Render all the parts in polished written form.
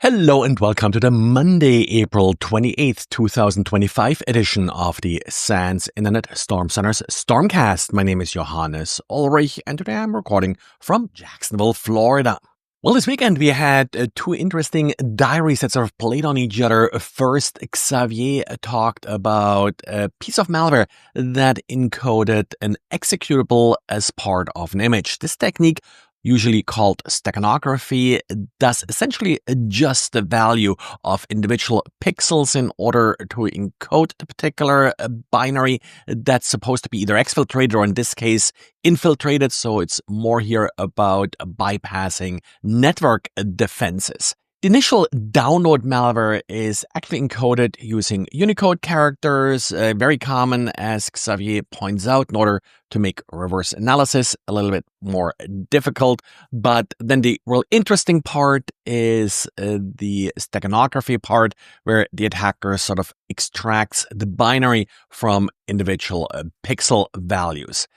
Hello and welcome to the Monday, April 28th, 2025 edition of the SANS Internet Storm Center's Stormcast. My name is Johannes Ulrich and today I'm recording from Jacksonville, Florida. Well, this weekend we had two interesting diaries that sort of played on each other. First, Xavier talked about a piece of malware that encoded an executable as part of an image. This technique, usually called Steganography, does essentially adjust the value of individual pixels in order to encode the particular binary that's supposed to be either exfiltrated or in this case infiltrated. So it's more here about bypassing network defenses. The initial download malware is actually encoded using Unicode characters, very common as Xavier points out, in order to make reverse analysis a little bit more difficult. But then the real interesting part is the steganography part, where the attacker sort of extracts the binary from individual pixel values.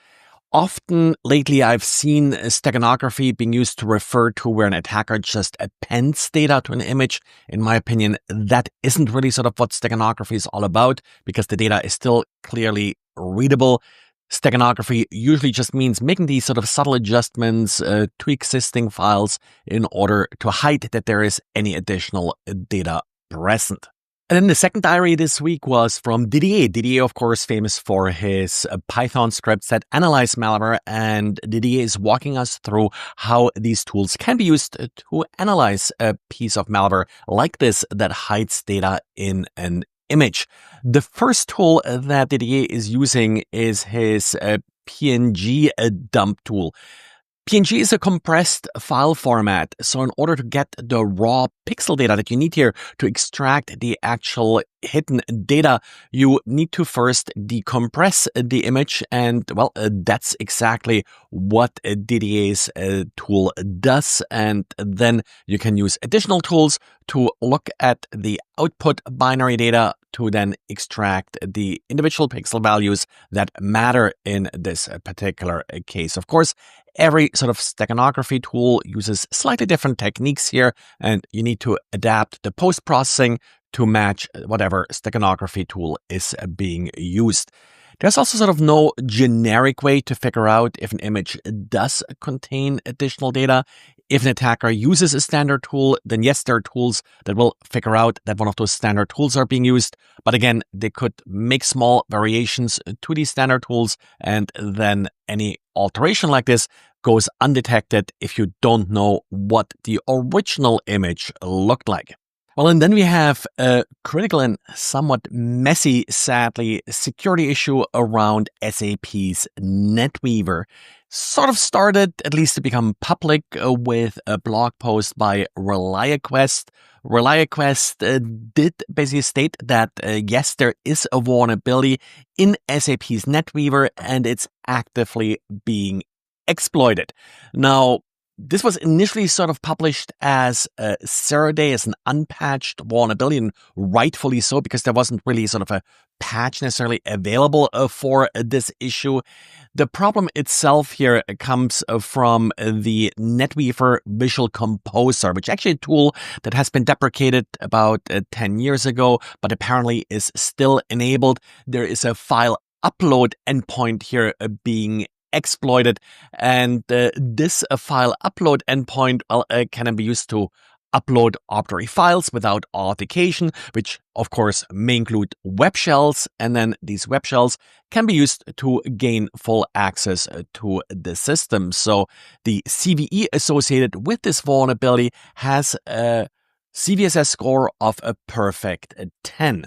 Often lately, I've seen steganography being used to refer to where an attacker just appends data to an image. In my opinion, that isn't really sort of what steganography is all about, because the data is still clearly readable. Steganography usually just means making these sort of subtle adjustments to existing files in order to hide that there is any additional data present. And then the second diary this week was from Didier. Didier, of course, famous for his Python scripts that analyze malware, and Didier is walking us through how these tools can be used to analyze a piece of malware like this that hides data in an image. The first tool that Didier is using is his PNG dump tool. PNG is a compressed file format, so in order to get the raw pixel data that you need here to extract the actual hidden data, you need to first decompress the image, and well, that's exactly what Didier's tool does. And then you can use additional tools to look at the output binary data to then extract the individual pixel values that matter in this particular case. Of course, every sort of steganography tool uses slightly different techniques here, and you need to adapt the post-processing to match whatever steganography tool is being used. There's also sort of no generic way to figure out if an image does contain additional data. If an attacker uses a standard tool, then yes, there are tools that will figure out that one of those standard tools are being used. But again, they could make small variations to these standard tools, and then any alteration like this goes undetected if you don't know what the original image looked like. Well, and then we have a critical and somewhat messy, sadly, security issue around SAP's Netweaver. Sort of started, at least to become public, with a blog post by Reliaquest. Reliaquest did basically state that, yes, there is a vulnerability in SAP's Netweaver and it's actively being exploited. Now, this was initially sort of published as a 0-day, as an unpatched vulnerability, and rightfully so, because there wasn't really sort of a patch necessarily available for this issue. The problem itself here comes from the Netweaver Visual Composer, which is actually a tool that has been deprecated about 10 years ago, but apparently is still enabled. There is a file upload endpoint here being exploited, and this file upload endpoint can be used to upload arbitrary files without authentication, which of course may include web shells, and then these web shells can be used to gain full access to the system. So the CVE associated with this vulnerability has a CVSS score of a perfect 10.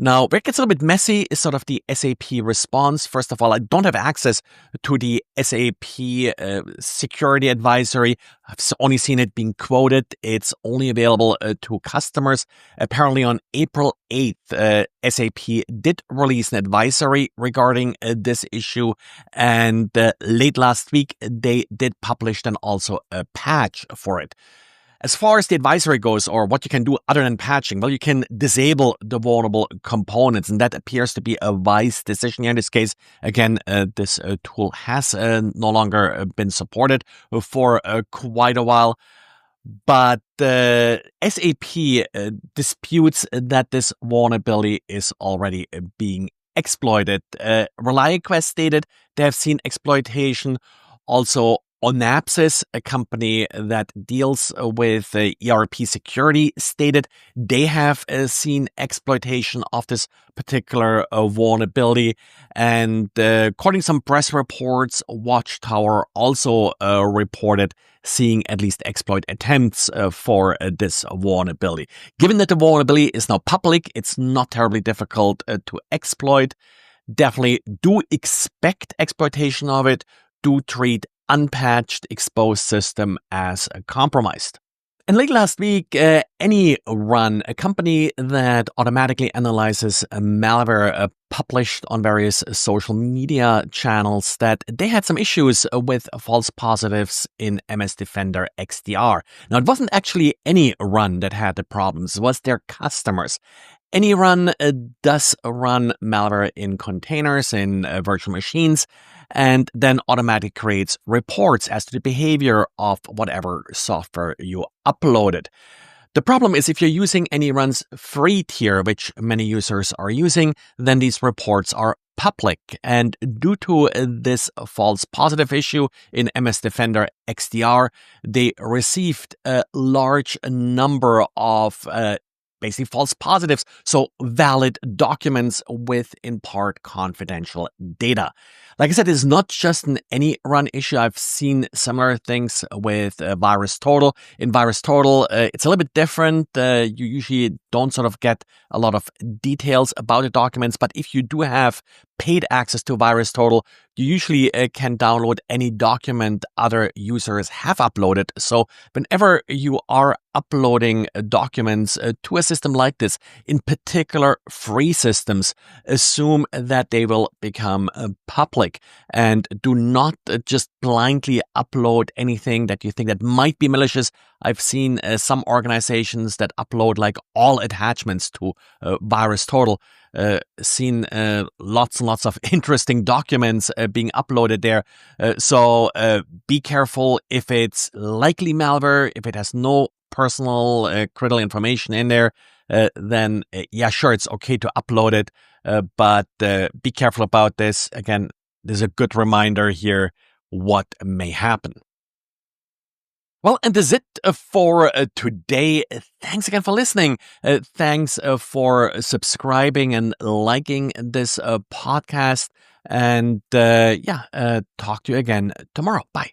Now, where it gets a little bit messy is sort of the SAP response. First of all, I don't have access to the SAP security advisory. I've only seen it being quoted. It's only available to customers. Apparently on April 8th, SAP did release an advisory regarding this issue. And late last week, they did publish then also a patch for it. As far as the advisory goes, or what you can do other than patching, well, you can disable the vulnerable components, and that appears to be a wise decision here in this case. Again, this tool has no longer been supported for quite a while. But SAP disputes that this vulnerability is already being exploited. Reliaquest stated they have seen exploitation. Also, Onapsis, a company that deals with ERP security, stated they have seen exploitation of this particular vulnerability. And according to some press reports, Watchtower also reported seeing at least exploit attempts for this vulnerability. Given that the vulnerability is now public, it's not terribly difficult to exploit. Definitely do expect exploitation of it. Do treat unpatched exposed system as compromised. And late last week, AnyRun, a company that automatically analyzes malware published on various social media channels, that they had some issues with false positives in MS Defender XDR. Now, it wasn't actually AnyRun that had the problems, it was their customers. AnyRun does run malware in containers, in virtual machines, and then automatically creates reports as to the behavior of whatever software you uploaded. The problem is if you're using AnyRun's free tier, which many users are using, then these reports are public. And due to this false positive issue in MS Defender XDR, they received a large number of basically false positives, so valid documents with, in part, confidential data. Like I said, it's not just an AnyRun issue. I've seen similar things with VirusTotal. In VirusTotal, it's a little bit different. You usually don't sort of get a lot of details about the documents, but if you do have paid access to VirusTotal, you usually can download any document other users have uploaded. So whenever you are uploading documents to a system like this, in particular free systems, assume that they will become public, and do not just blindly upload anything that you think that might be malicious. I've seen some organizations that upload like all attachments to VirusTotal. Seen lots and lots of interesting documents being uploaded there. So be careful if it's likely malware, if it has no personal critical information in there, then yeah, sure, it's okay to upload it. But be careful about this. Again, there's a good reminder here what may happen. Well, and that's it for today. Thanks again for listening. Thanks for subscribing and liking this podcast. And talk to you again tomorrow. Bye.